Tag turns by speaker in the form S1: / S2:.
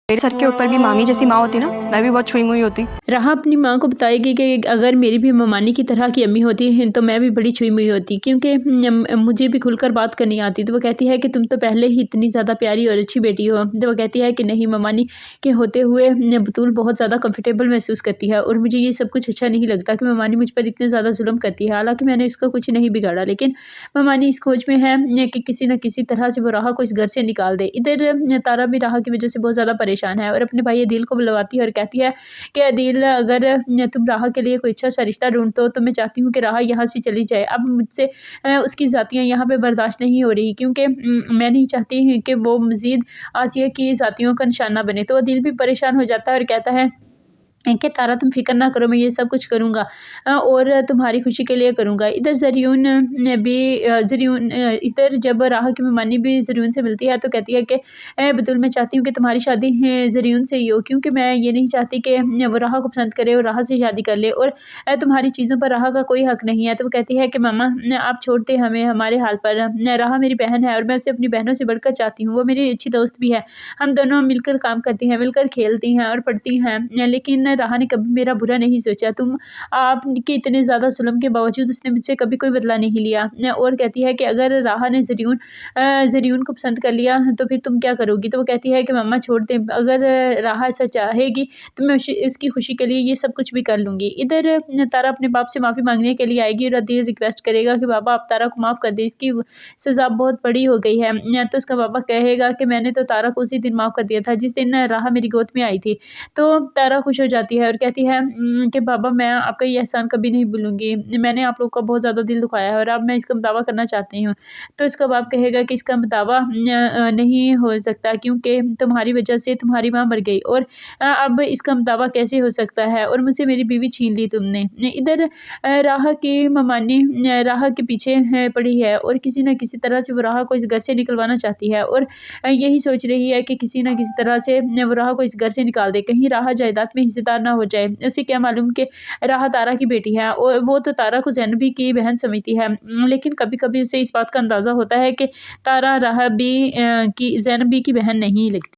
S1: मेरे सर के ऊपर भी मामी जैसी माँ होती ना, मैं भी बहुत छुई मुई होती।
S2: राहा अपनी माँ को बताएगी कि अगर मेरी भी ममानी की तरह की अम्मी होती है तो मैं भी बड़ी छुई मुई होती, क्योंकि मुझे भी खुलकर बात करनी आती। तो वो कहती है कि तुम तो पहले ही इतनी ज़्यादा प्यारी और अच्छी बेटी हो। तो वो कहती है कि नहीं, ममानी के होते हुए बतूल बहुत ज़्यादा कंफर्टेबल महसूस करती है और मुझे ये सब कुछ अच्छा नहीं लगता कि ममानी मुझ पर इतने ज़्यादा जुल्म करती है। हालांकि मैंने इसका कुछ नहीं बिगाड़ा, लेकिन ममानी इस खोज में है कि किसी न किसी तरह से वो राहा को इस घर से निकाल दे। इधर तारा भी राहा की वजह से बहुत ज़्यादा परेशान है और अपने भाई अदील को बुलवाती है और कहती है कि अदील, अगर तुम राहा के लिए कोई अच्छा सा रिश्ता ढूंढते हो तो मैं चाहती हूँ कि राहा यहाँ से चली जाए। अब मुझसे उसकी ज़ातियाँ यहाँ पे बर्दाश्त नहीं हो रही, क्योंकि मैं नहीं चाहती कि वो मज़ीद आसिया की ज़ातियों का निशाना बने। तो अदील भी परेशान हो जाता है और कहता है कि तारा, तुम फ़िक्र ना करो, मैं ये सब कुछ करूँगा और तुम्हारी खुशी के लिए करूँगा। इधर ज़रियून ने भी इधर जब राहा की ममानी भी ज़रियून से मिलती है तो कहती है कि बतूल, मैं चाहती हूँ कि तुम्हारी शादी ज़रियून से ही हो, क्योंकि मैं ये नहीं चाहती कि वो राहा को पसंद करे और राहा से शादी कर ले और तुम्हारी चीज़ों पर राहा का कोई हक़ नहीं है। तो वो कहती है कि मामा, आप छोड़ दें हमें हमारे हाल पर। राहा मेरी बहन है और मैं उसे अपनी बहनों से बढ़कर चाहती हूँ। वो मेरी अच्छी दोस्त भी है। हम दोनों मिलकर काम करती हैं, मिलकर खेलती हैं और पढ़ती हैं, लेकिन राहा ने कभी मेरा बुरा नहीं सोचा। आपके इतने ज़्यादा जुल्म के बावजूद उसने मुझसे कभी कोई बदला नहीं लिया। और कहती है कि अगर राहा ने ज़रियून को पसंद कर लिया तो फिर तुम क्या करोगी? तो वो कहती है कि मम्मा छोड़ दे, अगर राहा ऐसा चाहेगी तो मैं उसकी खुशी के लिए ये सब कुछ भी कर लूँगी। इधर तारा अपने बाप से माफ़ी माँगने के लिए आएगी और अदील रिक्वेस्ट करेगा कि बाबा, आप तारा को माफ़ कर दें, इसकी सज़ा बहुत बड़ी हो गई है। तो उसका बाबा कहेगा कि मैंने तो तारा को उसी दिन माफ़ कर दिया था जिस दिन राहा मेरी गोद में आई थी। तो तारा खुश हो जाती है और कहती है कि बाबा, मैं आपका ये एहसान कभी नहीं भूलूँगी। मैंने आप लोग का बहुत ज़्यादा दिल दुखाया है और अब मैं इसका दावा करना चाहती हूँ। तो इसका बाप कहेगा कि इसका दावा नहीं हो सकता, क्योंकि तुम्हारी वजह से तुम्हारी माँ मर गई और अब इसका दावा कैसे हो सकता है, और मुझसे मेरी बीवी छीन ली तुमने। इधर राहा की ममानी राहा के पीछे पड़ी है और किसी न किसी तरह से वो राहा को इस घर से निकलवाना चाहती है और यही सोच रही है कि किसी न किसी तरह से वो राहा को इस घर से निकाल दे, कहीं राहा जायदाद में हिस्सेदार ना हो जाए। उसे क्या मालूम कि राहा तारा की बेटी है और वो तो तारा को ज़ैनबी की बहन समझती है, लेकिन कभी-कभी उसे इस बात का अंदाज़ा होता है कि तारा राहा भी की ज़ैनबी की बहन नहीं लगती।